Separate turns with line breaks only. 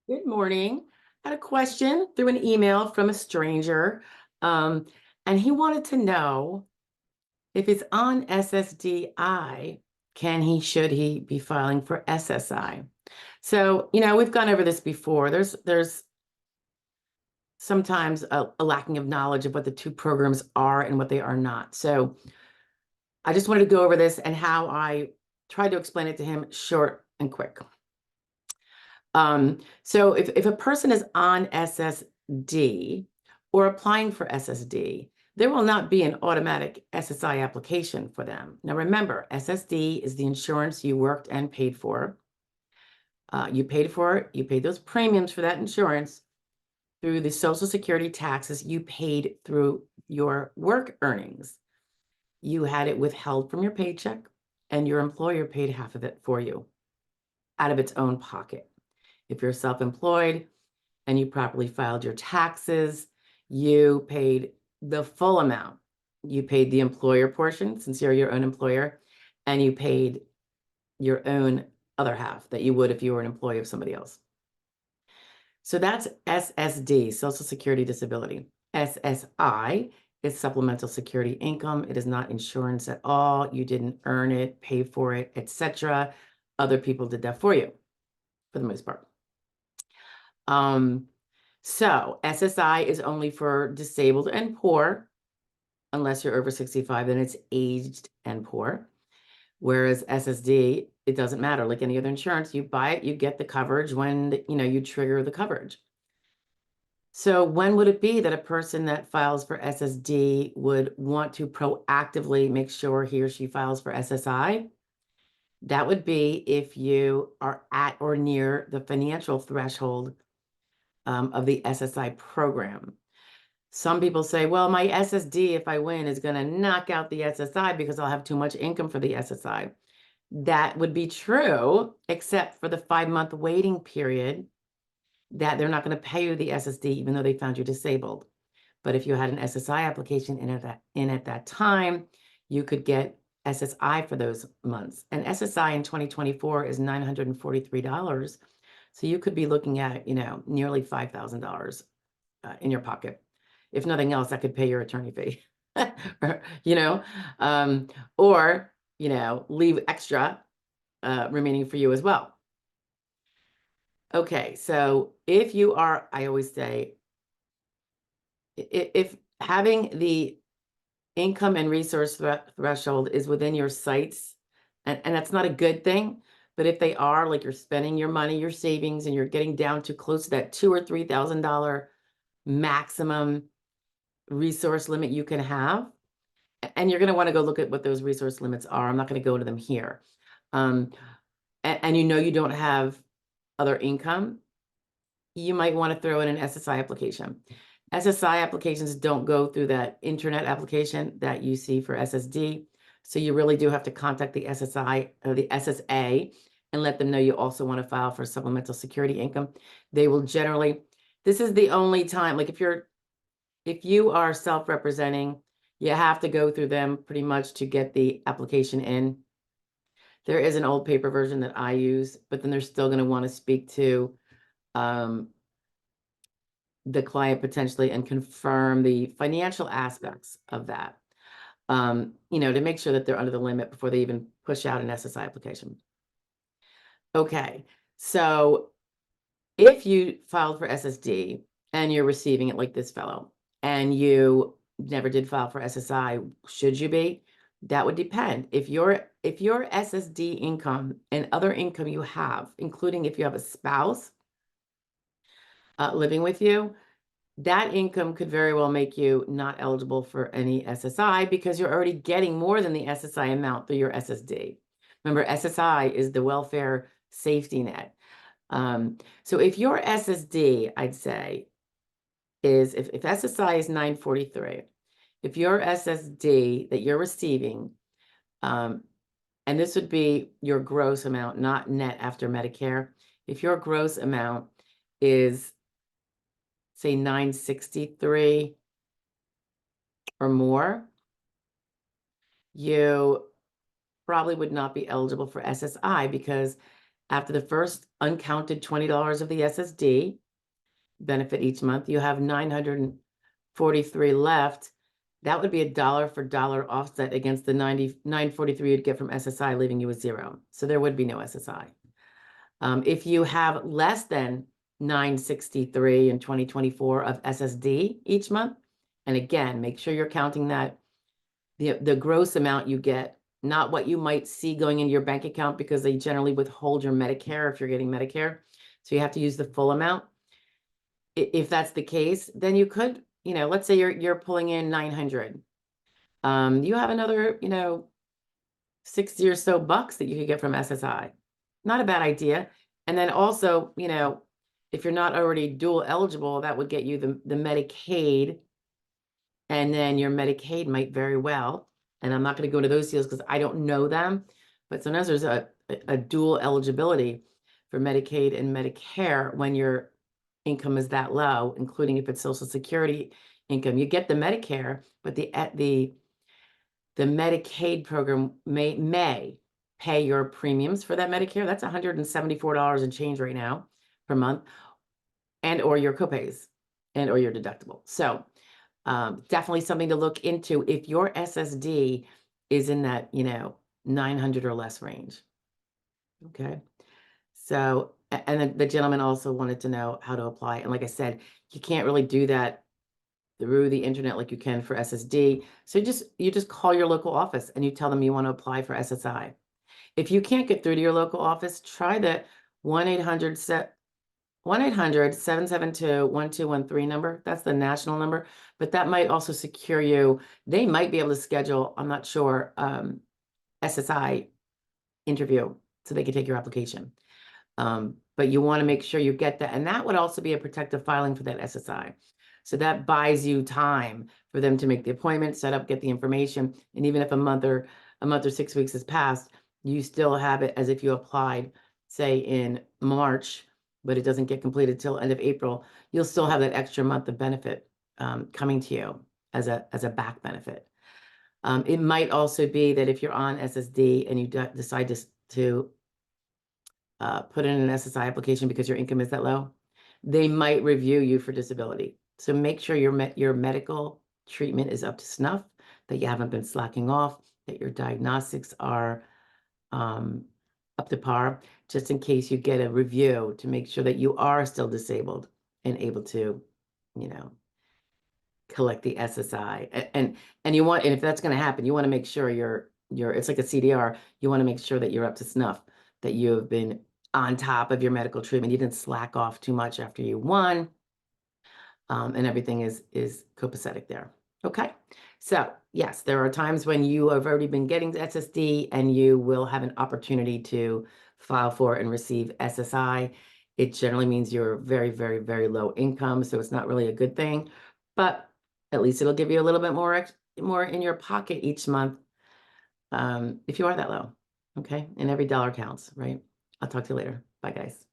Good morning. I had a question through an email from a stranger, um, and he wanted to know if it's on SSDI, should he be filing for SSI? So, we've gone over this before. There's sometimes a lacking of knowledge of what the two programs are and what they are not. So I just wanted to go over this and how I tried to explain it to him short and quick. So if a person is on SSD or applying for SSD, there will not be an automatic SSI application for them. Now remember, SSD is the insurance you worked and paid for. You paid for it, you paid those premiums for that insurance through the Social Security taxes you paid through your work earnings. You had it withheld from your paycheck, and your employer paid half of it for you out of its own pocket. If you're self-employed and you properly filed your taxes, you paid the full amount. You paid the employer portion since you're your own employer, and you paid your own other half that you would if you were an employee of somebody else. So that's SSD, Social Security Disability. SSI is Supplemental Security Income. It is not insurance at all. You didn't earn it, pay for it, etc. Other people did that for you, for the most part. So SSI is only for disabled and poor, unless you're over 65, then it's aged and poor. Whereas SSD, it doesn't matter. Like any other insurance, you buy it, you get the coverage when you trigger the coverage. So when would it be that a person that files for SSD would want to proactively make sure he or she files for SSI? That would be if you are at or near the financial threshold of the SSI program. Some people say, well, my SSD, if I win, is going to knock out the SSI because I'll have too much income for the SSI. That would be true, except for the 5-month waiting period that they're not going to pay you the SSD, even though they found you disabled. But if you had an SSI application in at that time, you could get SSI for those months. And SSI in 2024 is $943. So you could be looking at, nearly $5,000 in your pocket. If nothing else, that could pay your attorney fee, or, leave extra remaining for you as well. Okay, so if you are, I always say, if having the income and resource threshold is within your sights, and that's not a good thing, but if they are, like you're spending your money, your savings, and you're getting down to close to that $2,000 or $3,000 maximum resource limit you can have, and you're going to want to go look at what those resource limits are. I'm not going to go into them here. And you don't have other income, you might want to throw in an SSI application. SSI applications don't go through that internet application that you see for SSD. So you really do have to contact the SSI or the SSA and let them know you also want to file for supplemental security income. They will generally, this is the only time, like if you are self-representing, you have to go through them pretty much to get the application in. There is an old paper version that I use, but then they're still going to want to speak to the client potentially and confirm the financial aspects of that, to make sure that they're under the limit before they even push out an SSI application. Okay, so if you filed for SSD and you're receiving it like this fellow, and you never did file for SSI, should you be? That would depend. If your SSD income and other income you have, including if you have a spouse living with you, that income could very well make you not eligible for any SSI because you're already getting more than the SSI amount through your SSD. Remember, SSI is the welfare safety net. So if your SSD, I'd say, is if SSI is 943, if your SSD that you're receiving, and this would be your gross amount, not net after Medicare, if your gross amount is, say, 963 or more, you probably would not be eligible for SSI because After the first uncounted $20 of the SSD benefit each month, you have $943 left. That would be a dollar for dollar offset against the $943 you'd get from SSI, leaving you with zero. So there would be no SSI. If you have less than $963 in 2024 of SSD each month, and again, make sure you're counting that the gross amount you get, not what you might see going into your bank account, because they generally withhold your Medicare if you're getting Medicare. So you have to use the full amount. If that's the case, then you could, let's say you're pulling in 900. You have another, 60 or so bucks that you could get from SSI. Not a bad idea. And then also, if you're not already dual eligible, that would get you the Medicaid. And then your Medicaid might very well, and I'm not going to go into those deals because I don't know them, but sometimes there's a dual eligibility for Medicaid and Medicare when your income is that low, including if it's Social Security income. You get the Medicare, but the Medicaid program may pay your premiums for that Medicare. That's $174 and change right now per month, and or your copays and or your deductible. So definitely something to look into if your SSD is in that, 900 or less range. Okay. So, and then the gentleman also wanted to know how to apply. And like I said, you can't really do that through the internet like you can for SSD. So you just call your local office and you tell them you want to apply for SSI. If you can't get through to your local office, try the 1-800-772-1213 number. That's the national number, but that might also secure you. They might be able to schedule, I'm not sure, SSI interview so they can take your application. But you want to make sure you get that. And that would also be a protective filing for that SSI. So that buys you time for them to make the appointment, set up, get the information. And even if a month or 6 weeks has passed, you still have it as if you applied, say, in March, but it doesn't get completed till end of April. You'll still have that extra month of benefit coming to you as a back benefit. It might also be that if you're on SSD and you decide to put in an SSI application because your income is that low, they might review you for disability. So make sure your medical treatment is up to snuff, that you haven't been slacking off, that your diagnostics are up to par, just in case you get a review to make sure that you are still disabled and able to, collect the SSI. And if that's going to happen, you want to make sure it's like a CDR. You want to make sure that you're up to snuff, that you have been on top of your medical treatment. You didn't slack off too much after you won. And everything is copacetic there. Okay. So yes, there are times when you have already been getting SSD and you will have an opportunity to file for and receive SSI. It generally means you're very, very, very low income. So it's not really a good thing, but at least it'll give you a little bit more in your pocket each month. If you are that low. Okay. And every dollar counts, right? I'll talk to you later. Bye guys.